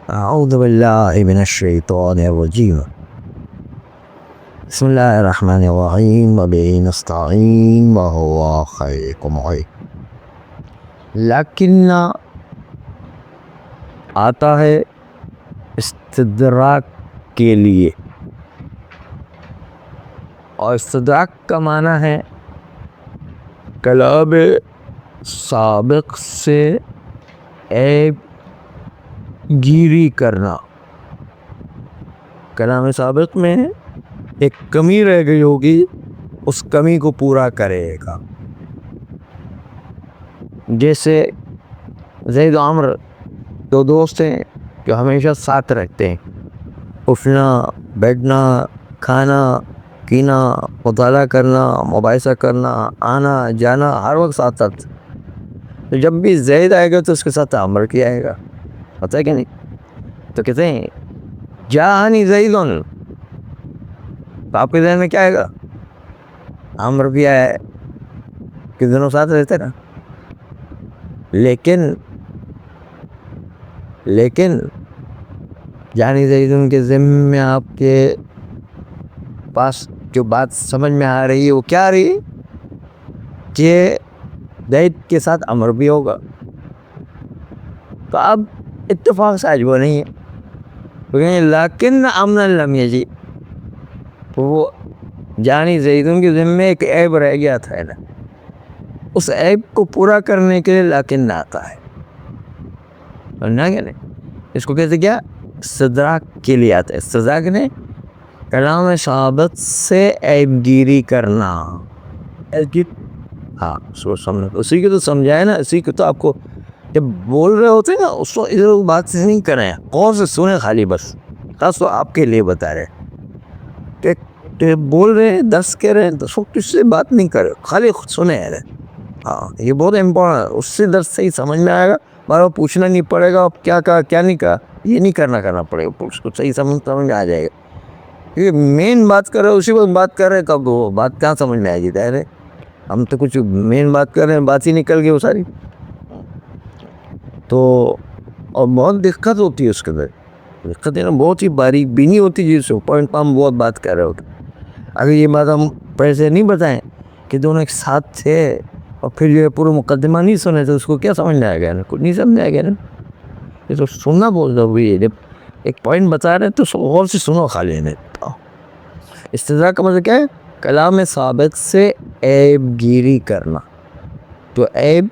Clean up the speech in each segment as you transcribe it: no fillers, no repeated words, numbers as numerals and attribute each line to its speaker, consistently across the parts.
Speaker 1: أعوذ بالله من الشيطان الرجيم بسم الله الرحمن الرحيم وبه نستعين وهو خير معين. لیکن آتا ہے استدراک کے لیے، اور استدراک کا معنی ہے کلام سابق سے عیب گیری کرنا. کلام سابق میں ایک کمی رہ گئی ہوگی، اس کمی کو پورا کرے گا. جیسے زید و عمر دو دوست ہیں جو ہمیشہ ساتھ رہتے ہیں، اٹھنا بیٹھنا، کھانا پینا، مطالعہ کرنا، مباحثہ کرنا، آنا جانا، ہر وقت ساتھ ساتھ. تو جب بھی زید آئے گا تو اس کے ساتھ عمر کی آئے گا، پتہ ہے کہ نہیں؟ تو کہتے ہیں جاءنی زیدن، تو آپ کے ذہن میں کیا آئے گا؟ عمر بھی آیا ہے کہ دونوں ساتھ رہتے نا. لیکن جاءنی زیدن کے ذمہ میں آپ کے پاس جو بات سمجھ میں آ رہی ہے وہ کیا آ رہی ہے کہ زید کے ساتھ عمر بھی ہوگا. تو اب اتفاق سے آج وہ نہیں ہے، لیکن امن لم یجی، وہ جانی زیدن کے ذمہ ایک عیب رہ گیا تھا نا، اس عیب کو پورا کرنے کے لیے لیکن آتا ہے. سمجھنا کہ نہیں؟ اس کو کہتے کیا؟ استدراک کے لیے آتا ہے. استدراک نے کلام سابق سے عیب گیری کرنا. ہاں سمجھنا، اسی کو تو سمجھائے نا، اسی کو تو آپ کو جب بول رہے ہوتے ہیں نا اس کو ادھر بات سے نہیں کریں، غور سے سنیں خالی. بس خاص تو آپ کے لیے بتا رہے کہ بول رہے ہیں 10 کہہ رہے ہیں تو کس سے بات نہیں کرے، خالی سنیں. ہاں یہ بہت امپورٹنٹ ہے، اس سے درس صحیح سمجھ میں آئے گا، بار پوچھنا نہیں پڑے گا کیا کہا کیا نہیں کہا، یہ نہیں کرنا پڑے گا، اس کو صحیح سمجھ میں آ جائے گا. کیونکہ مین بات کر رہے اسی وقت بات کر رہے ہیں، کب وہ بات کہاں سمجھ میں آئے گی؟ ظاہر ہے ہم تو کچھ مین بات کر رہے ہیں، بات ہی نکل گئی وہ ساری. تو اور بہت دقت ہوتی ہے اس کے اندر، دقت ہے نا، بہت ہی باریک بینی ہوتی ہے، جس سے پوائنٹ پہ ہم بہت بات کر رہے ہوتے. اگر یہ بات ہم پہلے سے نہیں بتائیں کہ دونوں ایک ساتھ تھے اور پھر جو ہے پورا مقدمہ نہیں سنے تو اس کو کیا سمجھ میں آئے گا نا؟ کچھ نہیں سمجھ آئے گا نا. یہ تو سننا بہت ضروری ہے. جب ایک پوائنٹ بتا رہے ہیں تو غور سے سنو خالی. استدراک کا مطلب کیا ہے؟ کلام سابق سے عیب گیری کرنا. تو عیب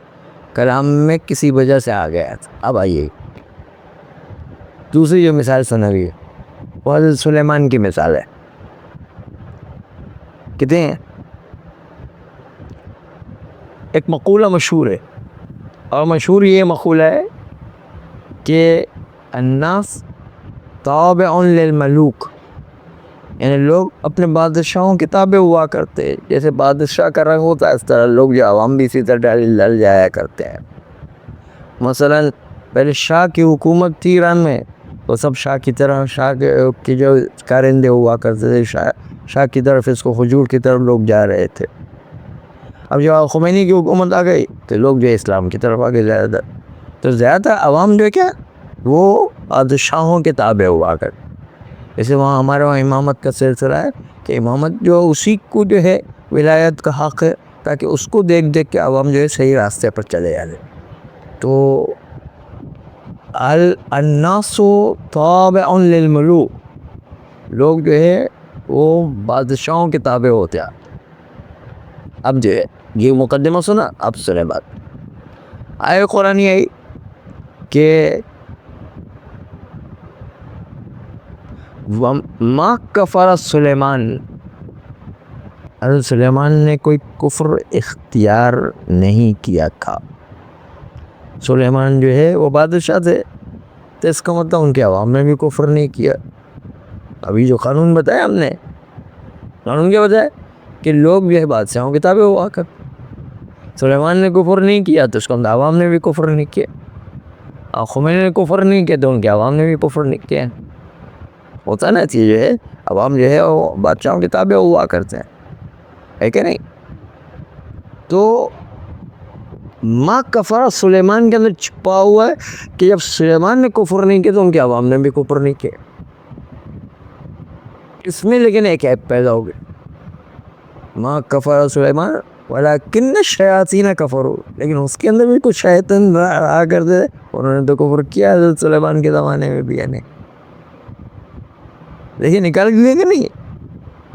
Speaker 1: کلام میں کسی وجہ سے آ گیا تھا. اب آئیے دوسری جو مثال سنا گئی وہ حضرت سلیمان کی مثال ہے. کہتے ہیں ایک مقولہ مشہور ہے، اور مشہور یہ مقولہ ہے کہ الناس تابع للملوک، یعنی لوگ اپنے بادشاہوں کے تابع ہوا کرتے ہیں. جیسے بادشاہ کا رنگ ہوتا ہے اس طرح لوگ جو عوام بھی اسی طرح ڈل جایا کرتے ہیں. مثلا پہلے شاہ کی حکومت تھی ایران میں، تو سب شاہ کی طرح، شاہ کے جو کارندے ہوا کرتے تھے، شاہ کی طرف، اس کو حضور کی طرف لوگ جا رہے تھے. اب جب خمینی کی حکومت آ گئی تو لوگ جو اسلام کی طرف آگے زیادہ، تو زیادہ عوام جو ہے کیا وہ بادشاہوں کے تابع ہوا کرتے. جیسے وہاں ہمارے وہاں امامت کا سلسلہ ہے کہ امامت جو اسی کو جو ہے ولایت کا حق ہے، تاکہ اس کو دیکھ کے عوام جو ہے صحیح راستے پر چلے جائے. تو الناس تابع للملوک، لوگ جو ہے وہ بادشاہوں کے تابع ہوتے ہیں. اب جو ہے یہ مقدمہ سنا، اب سنے بات. آئے قرآنی آئی کہ ما کفر سلیمان، حضرت سلیمان نے کوئی کفر اختیار نہیں کیا تھا. سلیمان جو ہے وہ بادشاہ تھے، تو اس کا مطلب ان کے عوام نے بھی کفر نہیں کیا. ابھی جو قانون بتایا ہم نے، قانون کیا بتایا کہ لوگ جو ہے بادشاہوں کے تابع ہوا کر. سلیمان نے کفر نہیں کیا تو اس کا مطلب عوام نے بھی کفر نہیں کیا. خمینی نے کفر نہیں کیا تو ان کے عوام نے بھی کفر نہیں کیا. ہوتا نا چیز جو ہے عوام جو ہے وہ بادشاہوں کے تابع ہوا کرتے ہیں، ہے کہ نہیں؟ تو ما کفر سلیمان کے اندر چھپا ہوا ہے کہ جب سلیمان نے کفر نہیں کیا تو ان کے عوام نے بھی کفر نہیں کیا. اس میں لیکن ایک عیب پیدا ہو گئی. ما کفر سلیمان ولکن الشیاطین کفروا، لیکن اس کے اندر بھی کچھ شیطان رہا کرتے تھے، انہوں نے تو کفر کیا حضرت سلیمان کے زمانے میں بھی. یعنی دیکھیے نکال گئے کہ نہیں.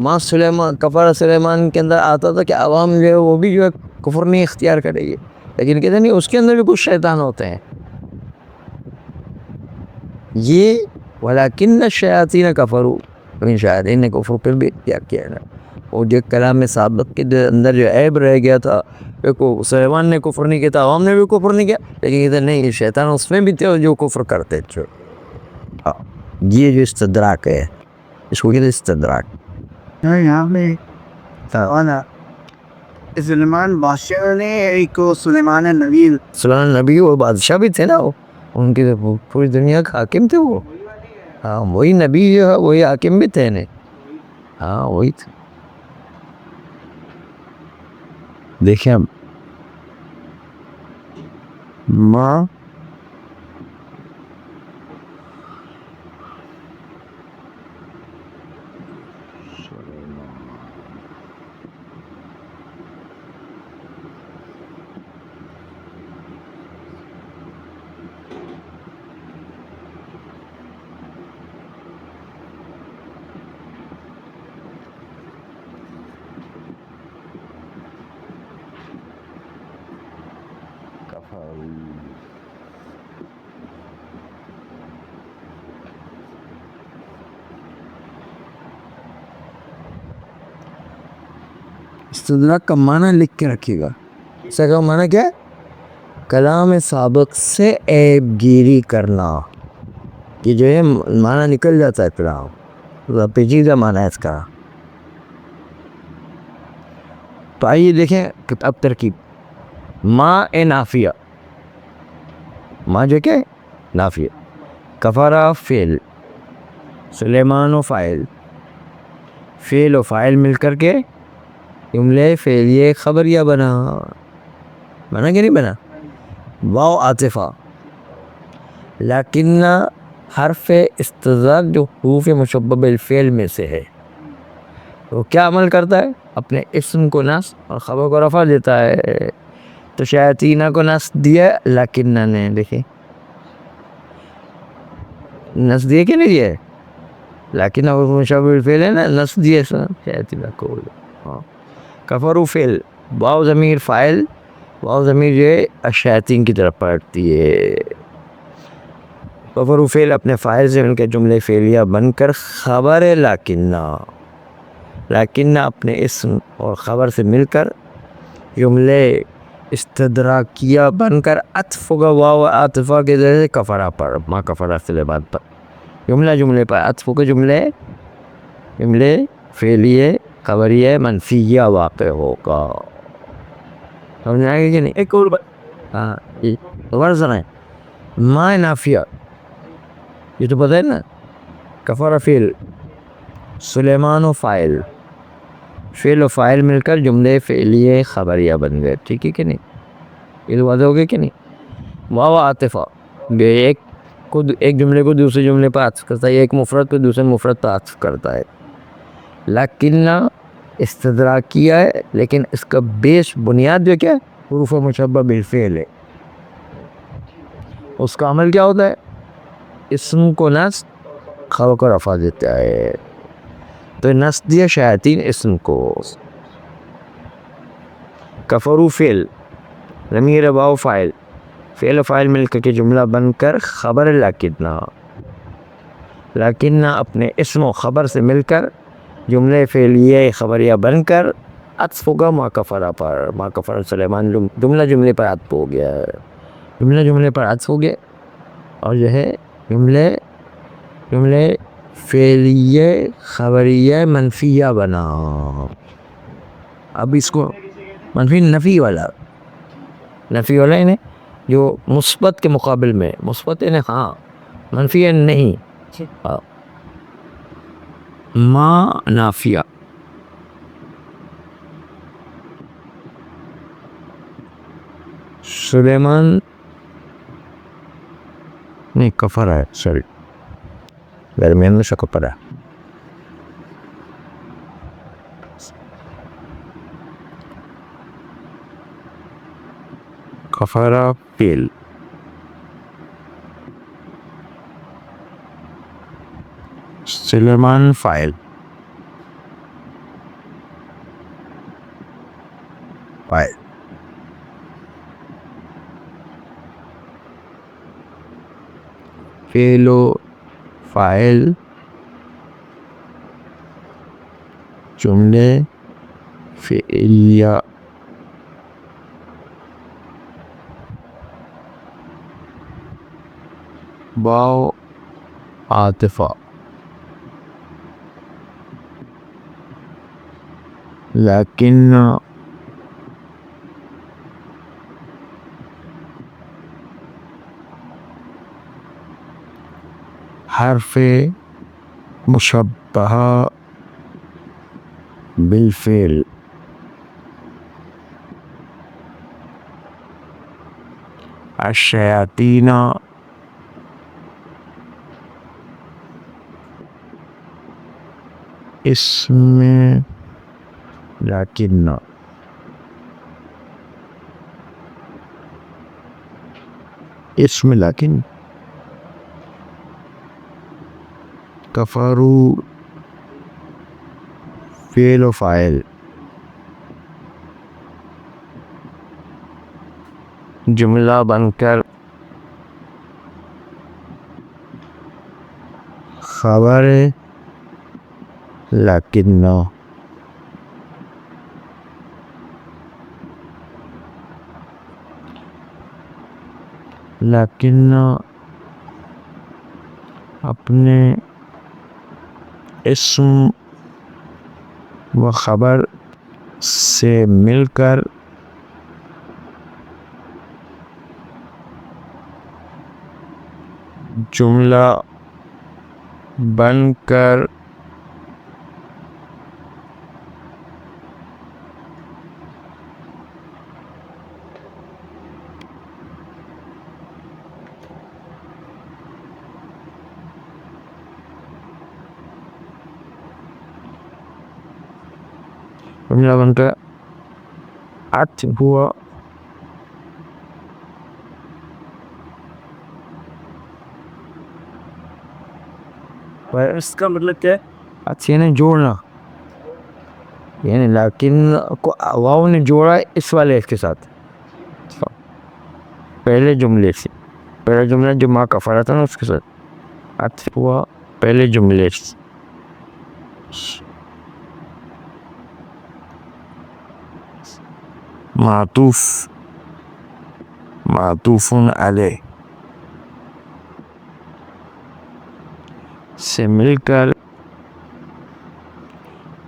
Speaker 1: ما سلیمان کفر سلیمان کے اندر آتا تھا کہ عوام جو ہے وہ بھی جو ہے کفر نہیں اختیار کرے گی، لیکن کہتے نہیں اس کے اندر بھی کچھ شیطان ہوتے ہیں. یہ ولکن الشیاطین کفروا، لیکن شیاطین نے کفر پھر بھی اختیار کیا ہے. وہ جو کلام سابق کے اندر جو عیب رہ گیا تھا، سلیمان نے کفر نہیں کیا تھا، عوام نے بھی کفر نہیں کیا، لیکن کہتے نہیں شیطان اس میں بھی تھے جو کفر کرتے تھے. یہ جو استدراک ہے اس کو کہتے ہیں استدراک.
Speaker 2: یہاں پہ سلیمان بادشاہ نے ایک سلیمان نبی،
Speaker 1: سلیمان نبی وہ بادشاہ بھی تھے نا، ان کی پوری دنیا کا حاکم تھے وہ. ہاں وہی نبی جو ہے وہی حاکم بھی تھے. ہاں وہی تھے. دیکھیں ماں استدراک کا معنی لکھ کے رکھیے گا. اس کا معنی کیا ہے؟ کلام سابق سے عیب گیری کرنا. کہ جو ہے معنی نکل جاتا ہے کلام، پیچیدہ معنی ہے اس کا. تو آئیے دیکھیں اب ترکیب. ما نافیہ، ما جو کہ نافیہ، کفرہ فعل، سلیمان و فاعل، فعل و فاعل مل کر کے جملے فعلیہ خبریہ بنا. بنا کہ نہیں بنا؟ واو عاطفہ، لیکن حرف استدراک جو حروف مشبہ بالفعل میں سے ہے وہ کیا عمل کرتا ہے؟ اپنے اسم کو نصب اور خبر کو رفع دیتا ہے. تو شیاطین کو نصب دیا لیکن نے، دیکھیں نصب دیا کہ نہیں دیا؟ لیکن حروف مشبہ بالفعل ہے نا، نصب دیا شیاطین کو. کفروا فعل، واو ضمیر فاعل، واو ضمیر جو ہے الشیاطین کی طرف پلٹتی ہے. کفروا فعل اپنے فاعل سے مل کے جملے فعلیہ بن کر خبر ہے لیکن اپنے اسم اور خبر سے مل کر جملے استدراکیہ بن کر عطف ہوگا واو عاطفہ کے ذریعے کفرہ پر، ما کفرہ سلیمان پر. جملے پر عطف ہوگا، جملے فعلیہ خبریہ منفیہ واقع ہوگا. سمجھ آئے گا کہ نہیں؟ ایک اور دوبارہ سنائیں. ما نافیہ یہ تو پتہ ہے نا، کفر فعل، سلیمان و فاعل، فعل و فاعل مل کر جملے فعلیہ خبریہ بن گئے. ٹھیک ہے کہ نہیں؟ یہ تو واضح ہو گیا کہ نہیں؟ واو عاطفہ ایک جملے کو دوسرے جملے پر عطف کرتا ہے، ایک مفرد پہ دوسرے مفرد پر عطف کرتا ہے. لیکن استدراکیہ ہے، لیکن اس کا بیس بنیاد جو کیا ہے؟ حروف مشبہ بالفعل ہے. اس کا عمل کیا ہوتا ہے؟ اسم کو نصب خبر کو رفع دیتا ہے. تو نصب دیا شیاطین اسم کو. کفروا فعل، ضمیر واو فاعل، فعل و فاعل مل کر کے جملہ بن کر خبر لیکن اپنے اسم و خبر سے مل کر جملے فعلیہ خبریہ بن کر عطف ہوگا ما کفرہ پر، ما کفر سلیمان. جملے پر عطف ہو گیا، جملے پر عطف ہو گیا اور جو ہے جملے فعلیہ خبریہ منفیہ بنا. اب اس کو نفی والا ہے جو مثبت کے مقابل میں مثبت ہے نا، ہاں منفی ہے نہیں. ما نافیہ سلیمان نہیں کفر ہے، سوری درمیان میں شک پڑا. کفارہ فیل، سلیمان فائل. فائل فعل و فاعل جملے فعلیہ. واو عاطفہ، لیکن حرف مشبہہ بالفعل. الشیاطین اسم لیکن، اسم لیکن. کفروا فعل و فاعل، جملہ بن کر خبر لیکن. لیکن اپنے اسم و خبر سے مل کر جملہ بن کر جملہ بن کر عطف ہوا
Speaker 2: اس کا مطلب کیا ہے؟
Speaker 1: اچھا یعنی جوڑنا، یعنی لیکن کو واو نے جوڑا اس والے اس کے ساتھ پہلے جملے سے. پہلا جملہ جو ما کفارہ تھا نا اس کے ساتھ عطف ہوا پہلے جملے سے. معطوف، معطوف علیہ سے مل کر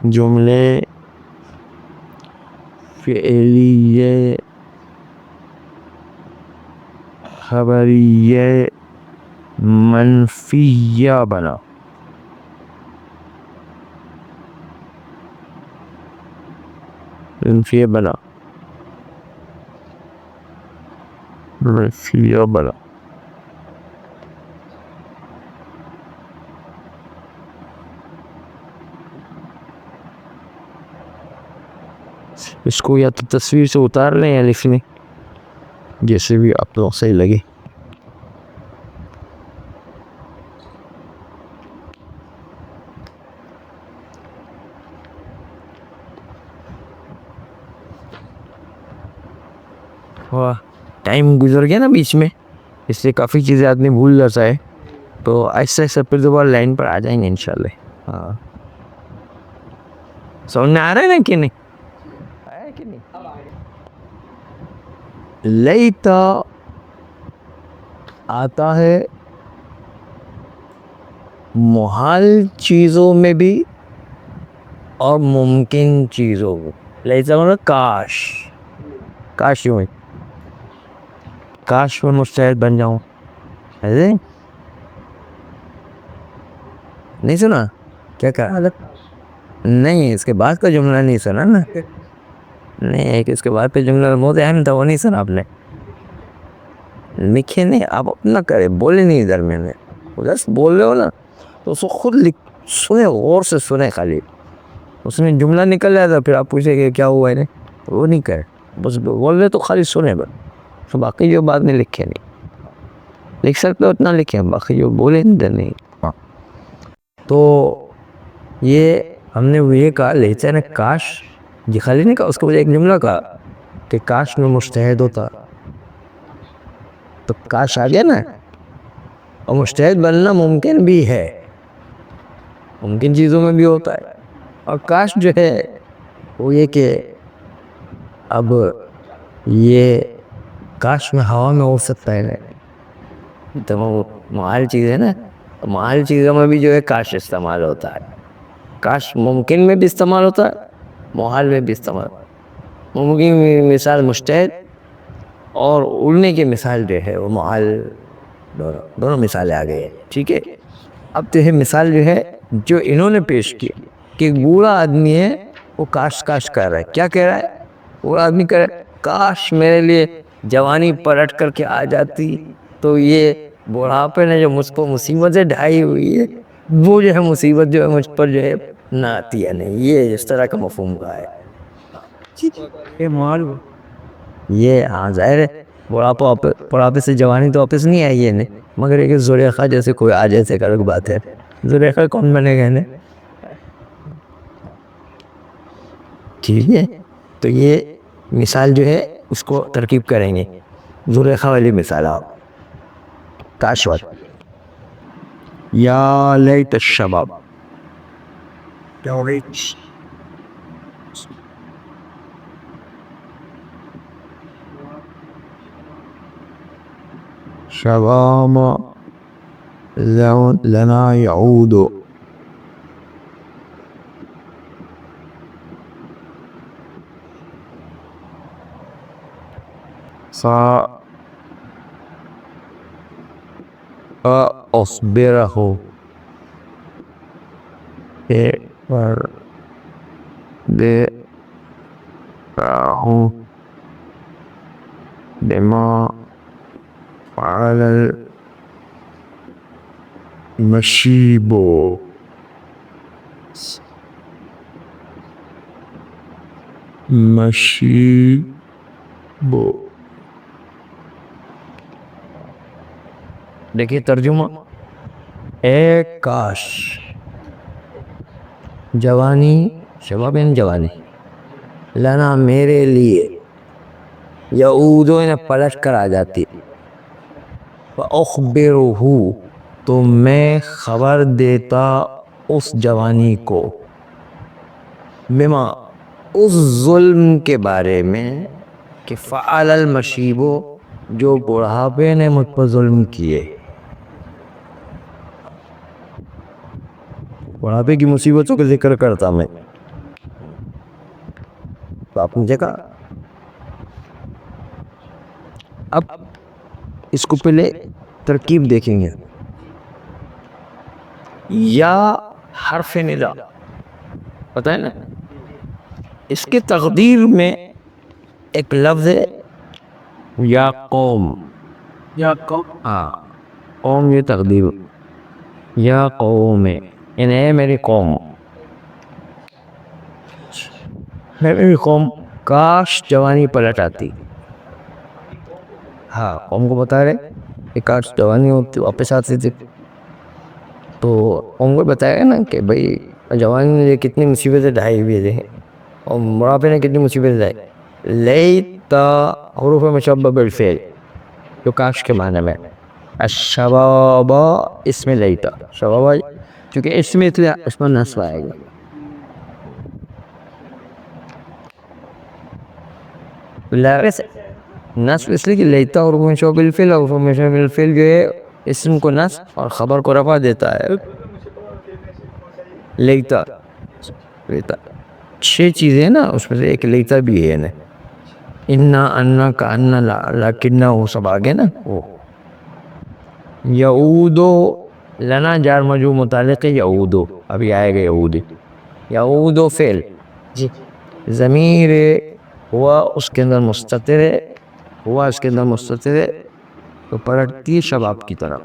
Speaker 1: جملے فعلیہ خبریہ منفیہ بنا. منفیہ بنا، منفیہ بنا. اس کو یا تو تصویر سے اتار لیں یا لکھ لیں، جیسے بھی آپ لوگ صحیح لگے. ٹائم گزر گیا نا بیچ میں، اس سے کافی چیزیں آدمی بھول جاتا ہے، تو ایسا ایسا پھر دوبارہ لائن پر آ جائیں گے انشاءاللہ. ہاں سمجھ میں آ رہا ہے نا کہ نہیں؟ لیتا آتا ہے محال چیزوں میں بھی اور ممکن چیزوں میں. لیتا مطلب کاش، کاش یوں کاش میں مستعد بن جاؤں. ایسے نہیں سنا کیا کہا؟ نہیں اس کے بعد کا جملہ نہیں سنا نا. نہیں ایک اس کے بعد پہ جملہ بہت اہم تھا، وہ نہیں سنا آپ نے. لکھے نہیں, آپ اپنا کرے, بولے نہیں ادھر میں نے, ادھر سے بول رہے ہو نا تو اس کو خود سنے, غور سے سنے, خالی اس میں جملہ نکل جائے تو پھر آپ پوچھیں کہ کیا ہوا ہے, وہ نہیں کرے, بس بول رہے تو خالی سنے بس, باقی جو بات نہیں لکھے نہیں, لکھ سکتے ہو اتنا لکھیں, باقی جو بولے نہیں. تو یہ ہم نے یہ کہا لہجہ نے کاش جی خالی نہیں کہا, اس کو ایک جملہ کہا کہ کاش میں مجتہد ہوتا, تو کاش آ گیا نا, اور مجتہد بننا ممکن بھی ہے, ممکن چیزوں میں بھی ہوتا ہے, اور کاش جو ہے وہ یہ کہ اب یہ کاش میں ہوا میں اڑ سکتا ہے, تو وہ محال چیز ہے نا, محال چیزوں میں بھی جو ہے کاش استعمال ہوتا ہے, کاش ممکن میں بھی استعمال ہوتا ہے, محال میں بھی استعمال. ممکن کی مثال مجتہد, اور اڑنے کی مثال جو ہے وہ محال, دونوں مثالیں آ گئی ہیں, ٹھیک ہے. اب تو یہ مثال جو ہے جو انہوں نے پیش کی کہ ایک بوڑھا آدمی ہے, وہ کاش کاش کر رہا ہے. کیا کہہ رہا ہے بوڑھا آدمی؟ کہہ رہا ہے کاش میرے لیے جوانی پلٹ کر کے آ جاتی, تو یہ بوڑھاپے نے جو مجھ کو مصیبتیں ڈھائی ہوئی ہے, وہ جو ہے مصیبت جو ہے مجھ پر جو ہے نہ آتی ہے. نہیں, یہ اس طرح کا مفہوم کا ہے
Speaker 2: یہ مال
Speaker 1: یہ. ہاں ظاہر ہے بڑھاپے سے جوانی تو واپس نہیں آئی ہے, مگر ایک زلیخا جیسے کوئی آ جیسے کا بات ہے, زلیخا کون بنے گا انہیں, ٹھیک ہے. تو یہ مثال جو ہے اس کو ترکیب کریں گے, زلیخا والی مثال. آپ کاش والی, یا لیت الشباب, شباب لنا يعود, أصبره بما فعل المشيب دیکھیے ترجمہ, اے کاش جوانی, شباب یعنی جوانی, لنا میرے لیے, یعودو انہیں پلٹ کر آ جاتی, فأخبرہو تو میں خبر دیتا اس جوانی کو, بما اس ظلم کے بارے میں, کہ فعل المشیبو جو بڑھاپے نے مجھ پر ظلم کیے, بڑھاپے کی مصیبتوں کا ذکر کرتا میں. تو آپ نے دیکھا, اب اس کو پہلے ترکیب دیکھیں گے. یا حرف ندا, پتہ ہے نا, اس کے تقدیر میں ایک لفظ ہے یا قوم,
Speaker 2: یا قوم,
Speaker 1: قوم یہ تقدیر, یا قوم یعنی اے میری قوم, میری قوم کاش جوانی پلٹ آتی. ہاں قوم کو بتا رہے کہ کاش جوانی واپس آتی تھی, تو قوم کو بتایا نا کہ بھئی جوانی نے کتنی مصیبتیں ڈھائی ہوئی ہیں, اور بڑھاپے نے کتنی مصیبتیں ڈھائی. لیت حروف مشبہ بالفعل جو کاش کے معنی میں, الشباب اس میں لیت, شباب چونکہ اس میں اس پر نصب آئے گا, نصب اس لیے کہ لیتا حروف مشبہ بالفعل, حروف مشبہ بالفعل جو ہے اسم کو نصب اور خبر کو رفع دیتا ہے. لیتا, چھ چیزیں نا اس میں سے ایک لیتا بھی ہے نا, انا انا کانا لکنہ وہ سب آگے نا. وہ یعودو لنا جار مجرور متعلق ہے یعودو, ابھی آئے گا یعودی, یعودو فعل, ضمیر ہوا اس کے اندر مستتر ہے, ہوا اس کے اندر مستتر ہے, تو پلٹتی ہے شباب کی طرف.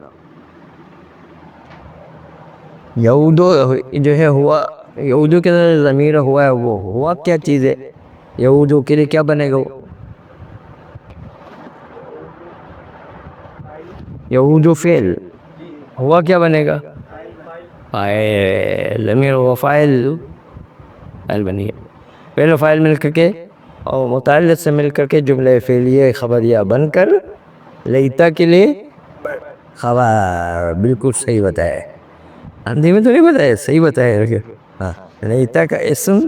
Speaker 1: یعودو جو ہے ہوا، یعودو کے اندر ضمیر ہوا ہے، وہ ہوا کیا چیز ہے؟ یعودو کے لیے کیا بنے گا؟ وہ یعودو فعل ہوا کیا بنے گا؟ فاعل. ضمیر ہوا فاعل بنے گا. فعل و فاعل مل کر کے اور متعلق سے مل کر کے جملہ فعلیہ خبریہ بن کر لیتا کے لیے خبر. بالکل صحیح بتایا، اندھی میں تو نہیں بتایا، صحیح بتایا. ہاں، لیتا کا اسم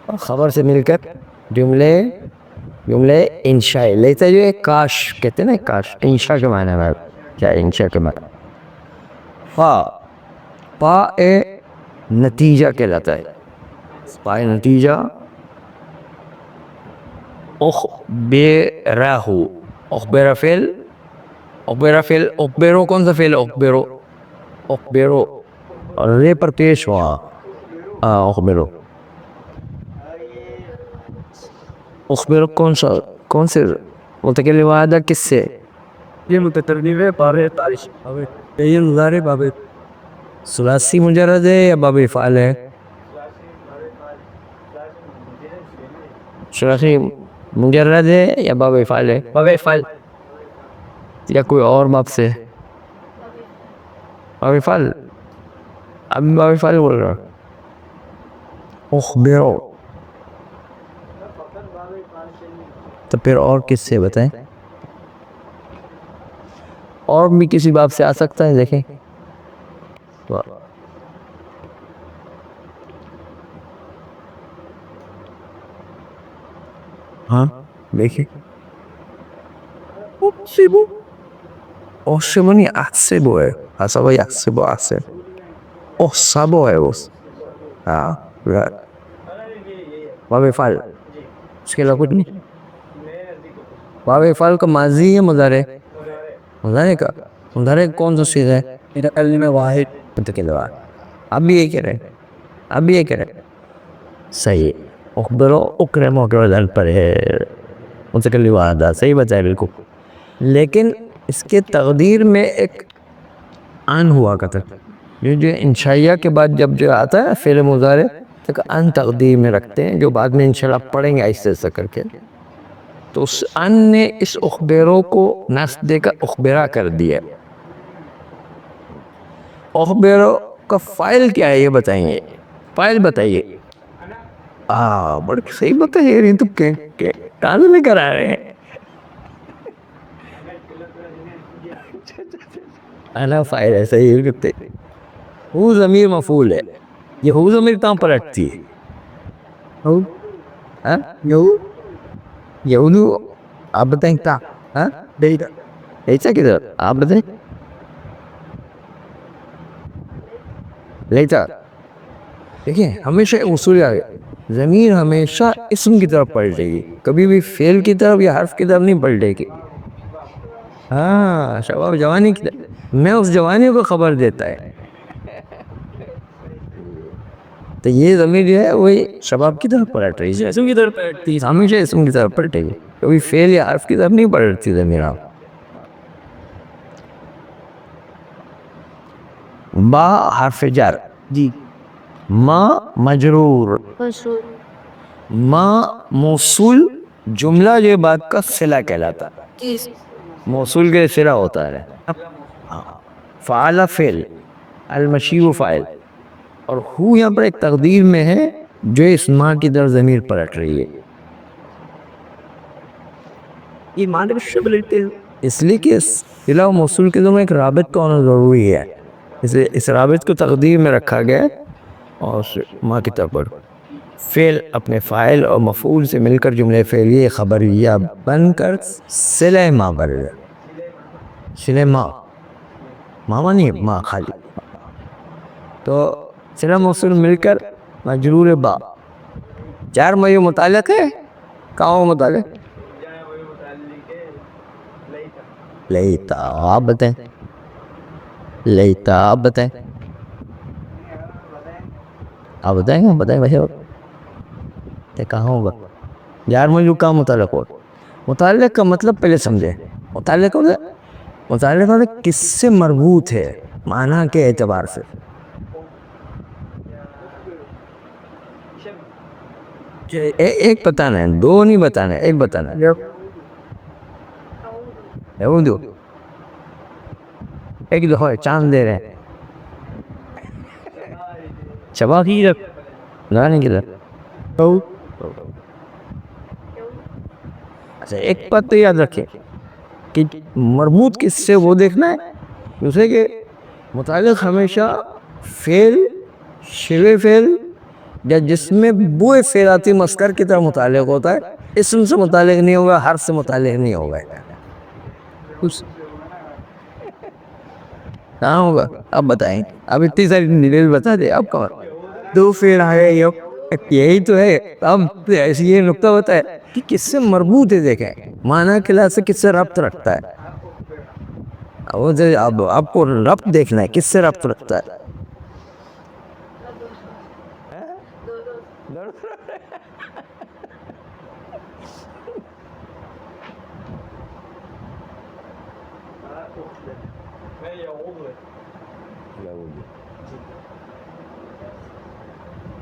Speaker 1: اور خبر سے مل کر جملے انشاء. لیتا جو ہے کاش کہتے ہیں نا، کاش. انشاء کے معنی میں کیا؟ انشاء کے معنی پا نتیجہ کہلاتا ہے. پائے نتیجہ. اخبرہ، اخبرہ فعل. اخبرو کون سا فعل؟ اخبرو اور رے پر پیش ہوا. اخبرو کون سے متکلم وعدہ کس سے؟
Speaker 2: یہ متترجم ہے باب تاریخ. یہ مضارع باب
Speaker 1: ثلاثی مجرد ہے یا باب فعل ہے؟ ثلاثی مجرد ہے یا باب فعل ہے؟
Speaker 2: باب فعل
Speaker 1: یا کوئی اور باب سے؟ باب فعل. اب باب فعل بول رہا. اخبرو تو پھر اور کس سے بتائیں؟ اور بھی کسی باب سے آ سکتا ہے. دیکھیں ہاں دیکھیں احسبو نہیں احسبو ہے. حسبو یحسبو احسب احسبو ہے وہ. ہاں باب فعل اس کے علاوہ کچھ نہیں. باب فعل کا ماضی ہے مضارع؟ مضارع کا مضارع کون سا چیز ہے؟
Speaker 2: متکلم واحد.
Speaker 1: متکلم واحد. اب بھی یہ کہہ رہے صحیح. اخبرو اکرمو کے وزن پر ہے متکلم واحد. صحیح بتایا بالکل. لیکن اس کے تقدیر میں ایک ان ہوا کرتا ہے جو انشائیہ کے بعد جب جو آتا ہے فعل مضارع تک ان تقدیر میں رکھتے ہیں، جو بعد میں انشاءاللہ پڑھیں گے ایسے ایسے کر کے. تو اس ان نے اس اخبرو کو نصب دے کر اخبرہ کر دیا. اخبرو کا فاعل کیا ہے یہ بتائیے؟ فاعل بتائیے. بڑے صحیح بتائیے. نہیں تو کہاں سے لے کر آ رہے ہیں؟ انا فاعل ہے. صحیح کرتے. ہو ضمیر مفعول ہے. یہ ہو ضمیر کہاں پر اٹھتی ہے؟ یہودو آپ بتائیں کیا؟ ایسا کدھر آپ بتائیں. لیتا دیکھیں ہمیشہ اصول آگے ضمیر ہمیشہ اسم کی طرف پلٹے گی، کبھی بھی فعل کی طرف یا حرف کی طرف نہیں پلٹے گی. ہاں شباب جوانی کی طرف، میں اس جوانی کو خبر دیتا ہے. تو یہ ضمیر جو ہے وہی شباب کی طرف پلٹ رہی ہے،
Speaker 2: اسم کی طرف پلٹتی ہے.
Speaker 1: ہمیشہ اسم کی طرف پلٹے گی، کبھی فعل یا حرف کی طرف نہیں پلٹتی ضمیر. آپ با حرف جر.
Speaker 2: جی.
Speaker 1: ما مجرور. ما موصول جملہ جو بات کا صلہ کہلاتا ہے. موصول کے صلہ ہوتا ہے. فعل فعل، المشی فاعل، اور ہو یہاں پر ایک تقدیر میں ہے جو اس ما کی طرف ضمیر پلٹ رہی ہے.
Speaker 2: یہ معنی بھی شامل ہوتے ہیں.
Speaker 1: اس لیے کہ صلہ و موصول کے دونوں ایک رابط کا ہونا ضروری ہے، اس لیے اس رابط کو تقدیر میں رکھا گیا اور ما کی طرف پر فعل اپنے فاعل اور مفعول سے مل کر جملے فعلیہ خبریہ بن کر صلہ ما بن گیا. صلہ ما نہیں ما خالی. تو صلہ موصول مل کر مجرور با. جار میں متعلق ہے کہاں متعلق؟ لیتا. آپ بتائیں لیتا. آپ بتائیں گے بتائیں بھائی کہاں ہوگا جار میں جو کہاں متعلق ہو. متعلق کا مطلب پہلے سمجھیں. متعلق ہوگا متعلق ہوتا ہے کس سے مربوط ہے معنی کے اعتبار سے. ایک بتانا ہے, دو نہیں بتانا ہے, ایک بتانا ہے. یعودو ایک دفعہ چاند دے رہے ہیں شبا کی لانے کی طرف. اچھا ایک بات تو یاد رکھیں کہ مربوط کس سے وہ دیکھنا ہے. دوسرے کہ متعلق ہمیشہ فعل شبہ فعل یا جس میں بوئے فعل آتی مصدر کی طرح متعلق ہوتا ہے, اسم سے متعلق نہیں ہوگا, حرف سے متعلق نہیں ہوگا. کہاں ہوگا اب بتائیں, اب اتنی ساری ڈیٹیل بتا دے. اب کہاں دو فعل آئے, یہی تو ہے. اب ایسی یہ نقطہ ہوتا ہے کہ کس سے مربوط ہے, دیکھیں معنی کے لحاظ سے کس سے ربط رکھتا ہے. اب آپ کو ربط دیکھنا ہے کس سے ربط رکھتا ہے.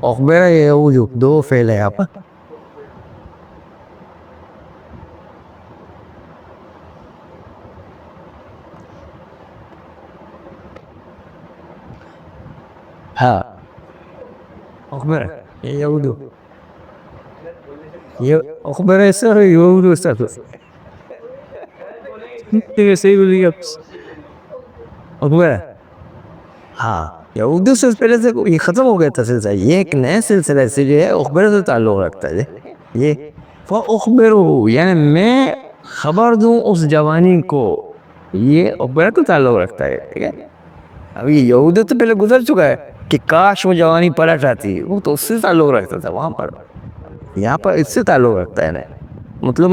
Speaker 1: اخبر یعود دو فعل ہے یہاں پر. ہاں اخبر یعود, یہ اخبر ایسا ہے یعود ایسا تو صحیح بولی اخبر. ہاں یعود سے پہلے سے یہ ختم ہو گیا تھا سلسلہ, یہ ایک نئے سلسلہ سے جو ہے اخبر سے تعلق رکھتا ہے. یہ فاخبرو یعنی میں خبر دوں اس جوانی کو, یہ اخبر کو تعلق رکھتا ہے. ٹھیک ہے, ابھی یعود تو پہلے گزر چکا ہے کہ کاش وہ جوانی پلٹ آتی, وہ تو اس سے تعلق رکھتا تھا وہاں پر. یہاں پر اس سے تعلق رکھتا ہے. مطلب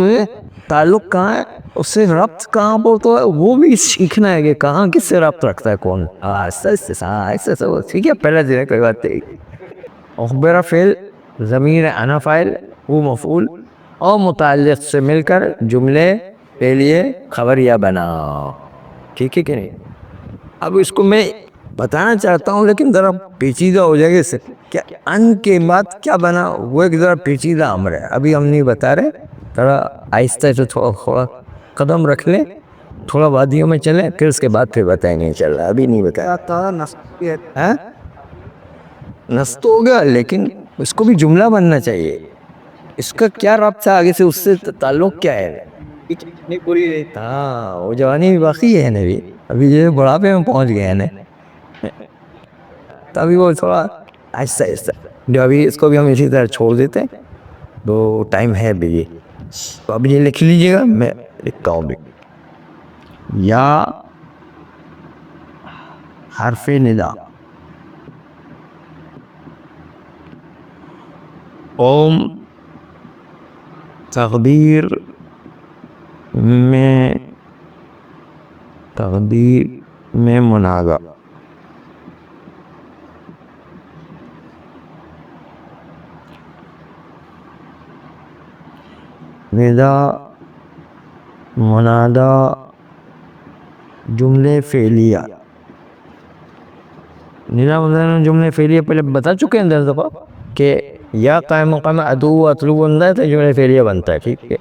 Speaker 1: تعلق کہاں ہے, اس سے ربط کہاں پر تو ہے وہ بھی سیکھنا ہے کہ کہاں کس سے ربط رکھتا ہے کون. ٹھیک ہے پہلا دن ہے, کوئی بات نہیں. اخبر فعل, ضمیر انا فاعل, وہ مفعول, اور متعلق سے مل کر جملے فعلیے خبریہ بنا. ٹھیک ہے کہ نہیں. اب اس کو میں بتانا چاہتا ہوں لیکن ذرا پیچیدہ ہو جائے گا اس سے. کیا ان کے بعد کیا بنا وہ ایک ذرا پیچیدہ امر ہے, ابھی ہم نہیں بتا رہے. ذرا آہستہ سے تھوڑا قدم رکھ لیں, تھوڑا وادیوں میں چلیں, پھر اس کے بعد پھر بتائیں گے انشاءاللہ. ابھی نہیں بتایا. نصب ہو گیا لیکن اس کو بھی جملہ بننا چاہیے. اس کا کیا ربط ہے آگے سے, اس سے تعلق کیا ہے. ہاں وہ جوانی بھی باقی ہے نبی, ابھی یہ بڑھاپے میں پہنچ گئے ہیں. تبھی وہ تھوڑا آہستہ آہستہ, جو ابھی اس کو بھی ہم اسی طرح چھوڑ دیتے ہیں تو ٹائم ہے ابھی. تو اب یہ لکھ لیجئے گا, میں لکھتا ہوں بھی. یا حرف ندا, قوم تقدیر میں مناغا. ندا منادا جملے فعلیہ. ندا منادا جملے فعلیہ پہلے بتا چکے ہیں 10 دفعہ کہ یا قائم مقام ادعو اطلب بنتا ہے تو جملے فعلیہ بنتا ہے. ٹھیک ہے.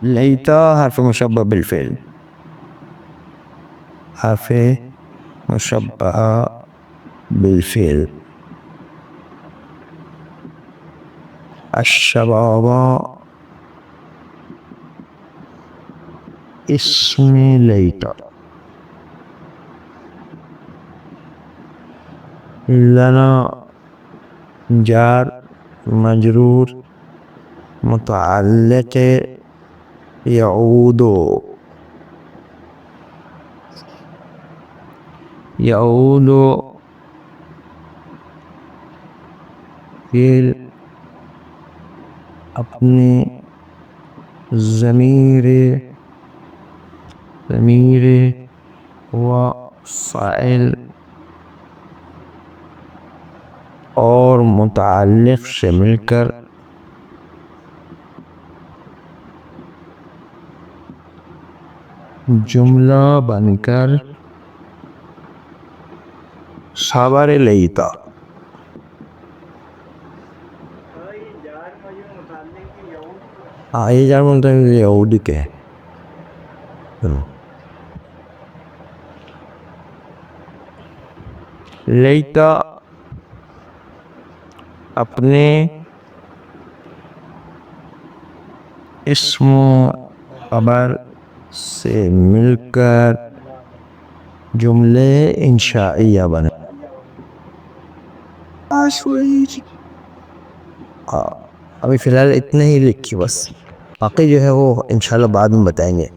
Speaker 1: لیتا حرف مشبہ بالفعل, حرف مشبہ بالفعل. الشباب اسم لیتا. لنا جار مجرور متعلق یعود. یعود فعل اپنے ضمیر و فاعل اور متعلق سے مل کر جملہ بن کر خبر لیتا. یہ جار مطلب یہود کے لیتا اپنے اسم خبر سے مل کر جملے انشائیہ بنے. ابھی فی الحال اتنے ہی لکھی بس، باقی جو ہے وہ انشاءاللہ بعد میں بتائیں گے.